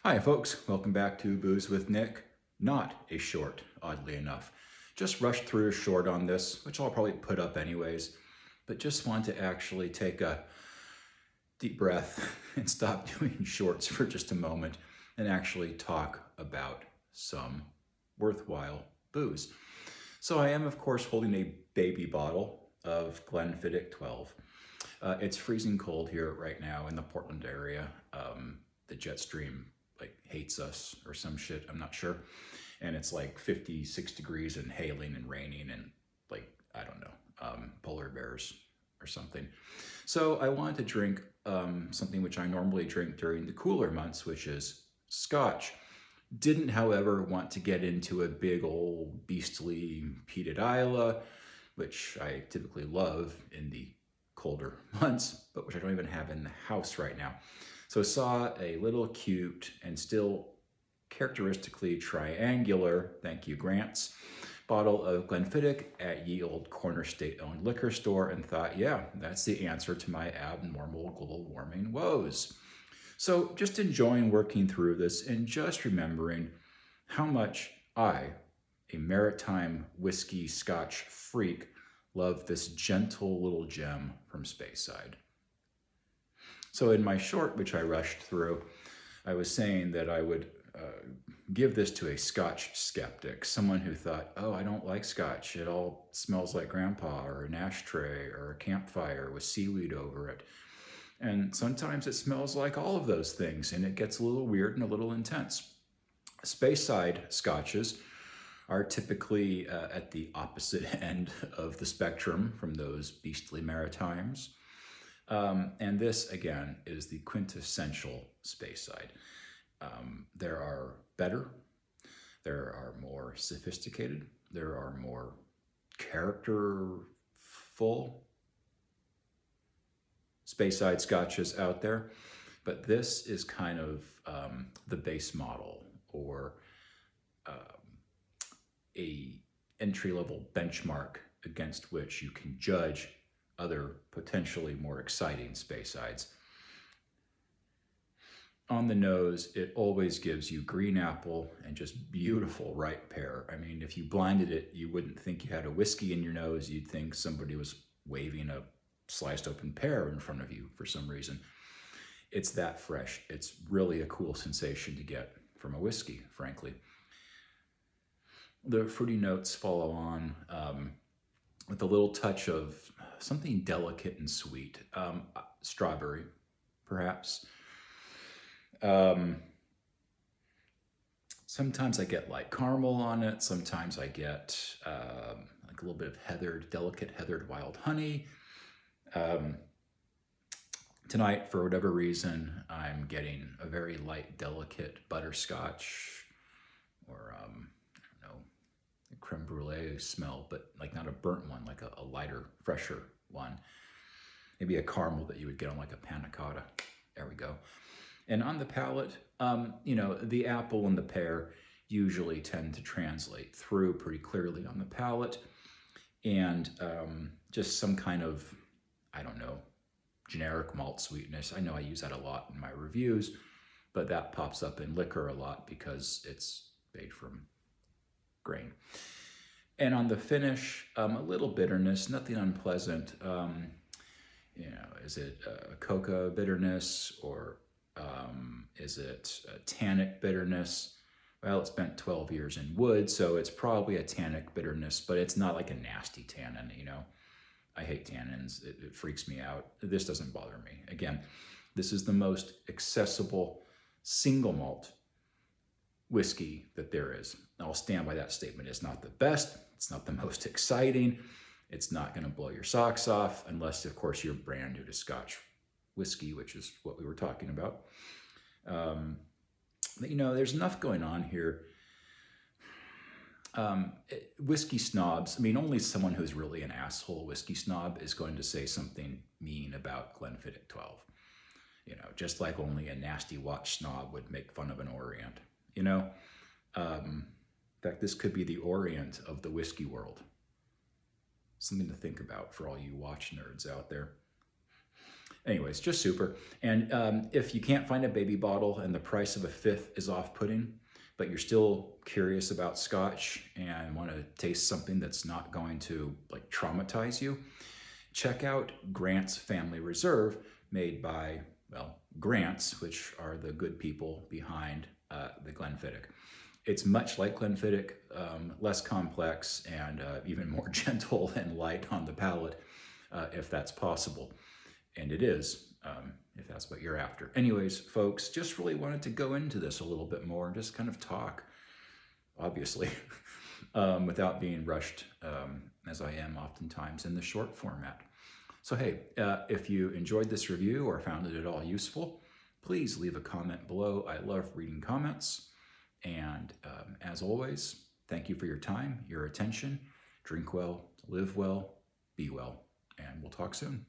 Hi folks, welcome back to Booze with Nick. Not a short, oddly enough. Just rushed through a short on this, which I'll probably put up anyways, but just want to actually take a deep breath and stop doing shorts for just a moment and actually talk about some worthwhile booze. So I am, of course, holding a baby bottle of Glenfiddich 12. It's freezing cold here right now in the Portland area. The jet stream hates us or some shit, I'm not sure. And it's like 56 degrees and hailing and raining and I don't know, polar bears or something. So I wanted to drink something which I normally drink during the cooler months, which is scotch. Didn't, however, want to get into a big old beastly peated Isla, which I typically love in the colder months, but which I don't even have in the house right now. So saw a little cute and still characteristically triangular, thank you Grants, bottle of Glenfiddich at ye old corner state-owned liquor store and thought, yeah, that's the answer to my abnormal global warming woes. So just enjoying working through this and just remembering how much I, a maritime whiskey scotch freak, love this gentle little gem from Speyside. So in my short, which I rushed through, I was saying that I would give this to a scotch skeptic, someone who thought, oh, I don't like scotch. It all smells like grandpa or an ashtray or a campfire with seaweed over it. And sometimes it smells like all of those things, and it gets a little weird and a little intense. Speyside scotches are typically at the opposite end of the spectrum from those beastly maritimes. And this, again, is the quintessential Speyside. There are better, there are more sophisticated, there are more characterful Speyside scotches out there, but this is kind of the base model or a entry-level benchmark against which you can judge other potentially more exciting Speysides. On the nose, it always gives you green apple and just beautiful ripe pear. I mean, if you blinded it, you wouldn't think you had a whiskey in your nose. You'd think somebody was waving a sliced open pear in front of you for some reason. It's that fresh. It's really a cool sensation to get from a whiskey, frankly. The fruity notes follow on with a little touch of something delicate and sweet. Strawberry, perhaps. Sometimes I get like caramel on it. Sometimes I get like a little bit of delicate heathered wild honey. Tonight, for whatever reason, I'm getting a very light, delicate butterscotch or I don't know, a creme brulee smell, but like not a burnt one, like a lighter, fresher one. Maybe a caramel that you would get on like a panna cotta. There we go. And on the palate, the apple and the pear usually tend to translate through pretty clearly on the palate. And just some kind of, I don't know, generic malt sweetness. I know I use that a lot in my reviews, but that pops up in liquor a lot because it's made from grain. And on the finish, a little bitterness, nothing unpleasant. Is it a coca bitterness or is it a tannic bitterness? Well, it's spent 12 years in wood, so it's probably a tannic bitterness, but it's not like a nasty tannin, I hate tannins. It freaks me out. This doesn't bother me. Again, this is the most accessible single malt whiskey that there is. I'll stand by that statement. It's not the best. It's not the most exciting. It's not going to blow your socks off unless, of course, you're brand new to Scotch whiskey, which is what we were talking about. There's enough going on here. Whiskey snobs, only someone who's really an asshole whiskey snob is going to say something mean about Glenfiddich 12. Just like only a nasty watch snob would make fun of an Orient. In fact, this could be the Orient of the whiskey world. Something to think about for all you watch nerds out there. Anyways, just super. And if you can't find a baby bottle and the price of a fifth is off-putting, but you're still curious about Scotch and want to taste something that's not going to like traumatize you, check out Grant's Family Reserve, made by, well, Grants, which are the good people behind the Glenfiddich. It's much like Glenfiddich, less complex and even more gentle and light on the palate, if that's possible. And it is, if that's what you're after. Anyways, folks, just really wanted to go into this a little bit more and just kind of talk, obviously, without being rushed, as I am oftentimes in the short format. So hey, if you enjoyed this review or found it at all useful, please leave a comment below. I love reading comments. And as always, thank you for your time, your attention. Drink well, live well, be well, and we'll talk soon.